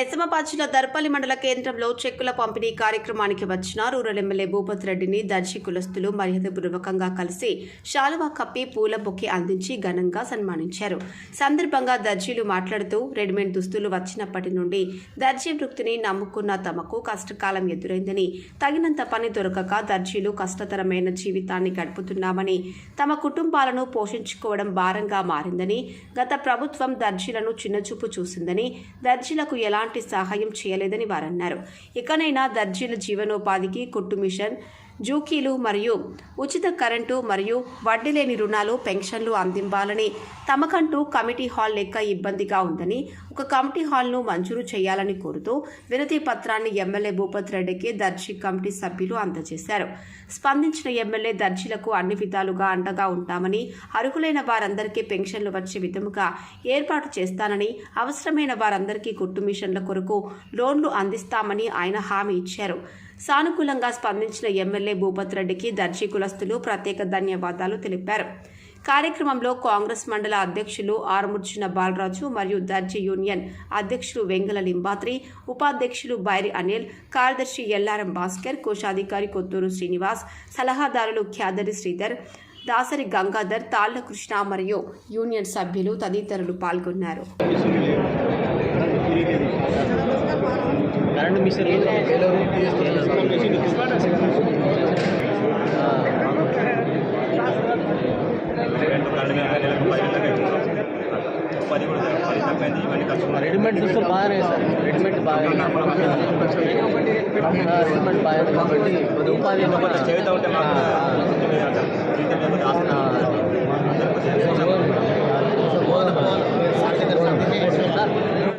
నిజామాబాద్ జిల్లా దర్పల్లి మండల కేంద్రంలో చెక్కుల పంపిణీ కార్యక్రమానికి వచ్చిన రూరల్ ఎమ్మెల్యే భూపతి రెడ్డిని దర్శి కులస్తులు మర్యాదపూర్వకంగా కలిసి శాలువా కప్పి పూల బొకే అందించి ఘనంగా సన్మానించారు. సందర్భంగా దర్జీలు మాట్లాడుతూ రెడీమేడ్ దుస్తులు వచ్చినప్పటి నుండి దర్జీ వృత్తిని నమ్ముకున్న తమకు కష్టకాలం ఎదురైందని, తగినంత పని దొరకక దర్జీలు కష్టతరమైన జీవితాన్ని గడుపుతున్నామని, తమ కుటుంబాలను పోషించుకోవడం భారంగా మారిందని, గత ప్రభుత్వం దర్జీలను చిన్నచూపు చూసిందని, దర్జీలకు ఎలాంటి సహాయం చేయలేదని వారన్నారు. ఇకనైనా దర్జీల జీవనోపాధికి కుట్టు మిషన్, జూకీలు మరియు ఉచిత కరెంటు మరియు వడ్డీ లేని రుణాలు, పెన్షన్లు అందించాలని, తమకంటూ కమిటీ హాల్ లెక్క ఇబ్బందిగా ఉందని, ఒక కమిటీ హాల్ను మంజూరు చేయాలని కోరుతూ వినతి పత్రాన్ని ఎమ్మెల్యే భూపతి రెడ్డికి దర్జీ కమిటీ సభ్యులు అందజేశారు. స్పందించిన ఎమ్మెల్యే దర్జీలకు అన్ని విధాలుగా అండగా ఉంటామని, అర్హులైన వారందరికీ పెన్షన్లు వచ్చే విధముగా ఏర్పాటు చేస్తానని, అవసరమైన వారందరికీ కుట్టు మిషన్ల కొరకు లోన్లు అందిస్తామని ఆయన హామీ ఇచ్చారు. సానుకూలంగా స్పందించిన ఎమ్మెల్యే భూపతి రెడ్డికి దర్జీ కులస్తులు ప్రత్యేక ధన్యవాదాలు తెలిపారు. కార్యక్రమంలో కాంగ్రెస్ మండల అధ్యక్షులు ఆర్ముర్చిన బాలరాజు మరియు దర్జీ యూనియన్ అధ్యక్షులు వెంగళ లింబాత్రి, ఉపాధ్యక్షులు బైరి అనిల్, కార్యదర్శి ఎల్లారం భాస్కర్, కోశాధికారి కొత్తూరు శ్రీనివాస్, సలహాదారులు ఖ్యాదరి శ్రీధర్, దాసరి గంగాధర్, తాళ్ల కృష్ణ మరియు యూనియన్ సభ్యులు తదితరులు పాల్గొన్నారు. రెడీమేడ్ దుస్తులు బాగానే సార్, రెడీమేడ్ బాగా రెడీమేడ్ బాగా కాబట్టి ఉపాధి